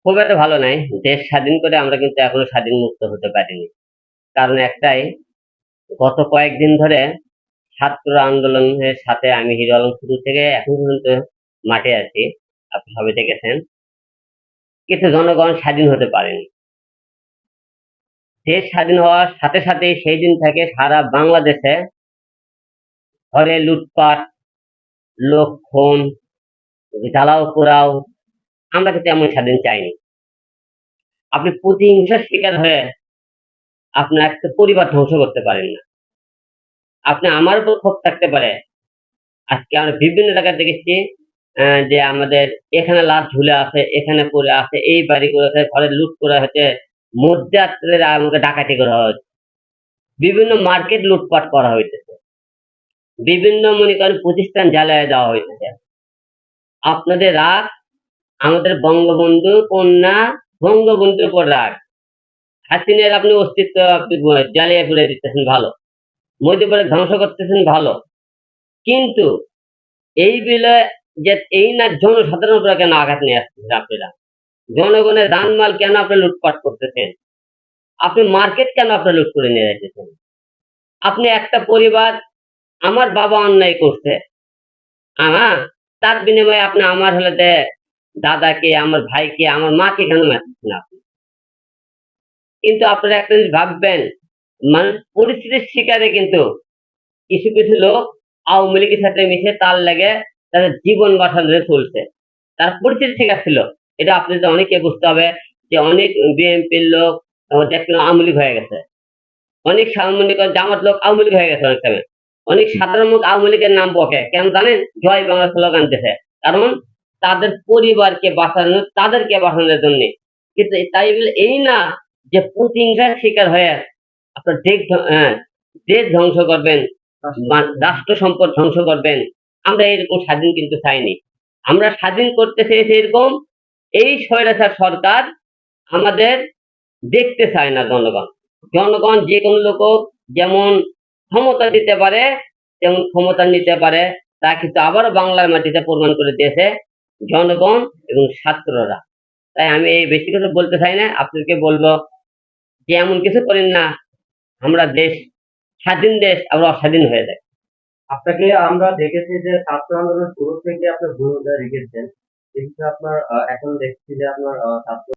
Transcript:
খুব একটা ভালো নাই। দেশ স্বাধীন করে আমরা কিন্তু এখনো স্বাধীন মুক্ত হতে পারিনি। কারণ একটাই, গত কয়েকদিন ধরে ছাত্র আন্দোলনের সাথে আমি হিরো আলম শুরু থেকে এখন পর্যন্ত মাঠে আছি। আপনি সবাই দেখেছেন, কিন্তু জনগণ স্বাধীন হতে পারেনি। দেশ স্বাধীন হওয়ার সাথে সাথে সেই দিন থেকে সারা বাংলাদেশে ঘরে লুটপাট, লোক খুন, জ্বালাও পোড়াও, আমরা কিন্তু এমন স্বাধীন চাইনি। আপনি প্রতিহিংসার শিকার হয়ে আপনার একটা পরিবার ধ্বংস করতে পারেন না। আপনি আমার উপর ক্ষোভ থাকতে পারে, আজকে আমরা বিভিন্ন জায়গায় দেখেছি যে আমাদের এখানে লাশ ঝুলে আছে, এখানে পড়ে আছে, এই বাড়ি করেছে, ঘরে লুট করা হয়েছে, মধ্যরাত্রে আমাকে ডাকাতি করা হয়েছে, বিভিন্ন মার্কেট লুটপাট করা হইতেছে, বিভিন্ন মনে করেন প্রতিষ্ঠান জ্বালায় দেওয়া হইতেছে। আপনাদের রাগ আমাদের বঙ্গবন্ধু কন্যা, বঙ্গবন্ধুর উপর রাগ। হাসিনের আপনি অস্তিত্ব আপনি জ্বালিয়ে পুড়ে দিতেছেন ভালো, মধ্যে ধ্বংস করতেছেন ভালো, কিন্তু এই বিলে যে এই না জনসাধারণ উপরে কেন আঘাত নিয়ে আসতেছেন আপনারা? জনগণের জানমাল কেন আপনি লুটপাট করতেছেন? আপনি মার্কেট কেন আপনি লুট করে নিয়ে যাইতেছেন? আপনি একটা পরিবার, আমার বাবা অন্যায় করছে, তার বিনিময়ে আপনি আমার হলে দাদাকে, আমার ভাইকে, আমার মাকে কেন মারতেছেন আপনি? কিন্তু আপনারা একটা জিনিস ভাববেন, মানুষ পরিস্থিতির শিকারে কিন্তু কিছু কিছু লোক আওয়ামী লীগের সাথে মিশে তার লাগে তাদের জীবন বাঁচানো চলছে। তার পরিস্থিতি শিকার ছিল। এটা আপনাদের অনেকে বুঝতে হবে যে অনেক বিএনপির লোক দেখলাম আওয়ামী লীগ হয়ে গেছে, অনেক সামাজিক জামাত লোক আওয়ামী লীগ হয়ে গেছে, অনেক সময় অনেক সাধারণ লোক আওয়ামী লীগের নাম বকে কেন জানেন? জয় বাংলা স্লোগান দিতেছে, কারণ তাদের পরিবারকে বাঁচানো, তাদেরকে বাঁচানোর জন্য। কিন্তু তাই বলে এই না যে প্রতিহিংসার শিকার হয়ে আপনার দেশ ধ্বংস করবেন, রাষ্ট্র সম্পদ ধ্বংস করবেন। আমরা এরকম স্বাধীন কিন্তু চাইনি। আমরা স্বাধীন করতে চেয়েছি এরকম, এই স্বৈরাচার সরকার আমাদের দেখতে চায় না জনগণ। জনগণ যে কোনো লোক যেমন ক্ষমতা দিতে পারে, তেমন ক্ষমতা নিতে পারে, তা কিন্তু আবারও বাংলার মাটিতে প্রমাণ করে দিয়েছে জনগণ এবং ছাত্ররা। তাই আমি এই বেশি কিছু বলতে চাই না, আপনাকে বলবো যে এমন কিছু করেন না আমরা দেশ, স্বাধীন দেশ আমরা অস্বাধীন হয়ে যায়। আপনাকে আমরা দেখেছি যে ছাত্র আন্দোলন শুরু থেকে আপনার ভূমিকা রেখেছেন, কিন্তু আপনার এখন দেখছি যে আপনার ছাত্র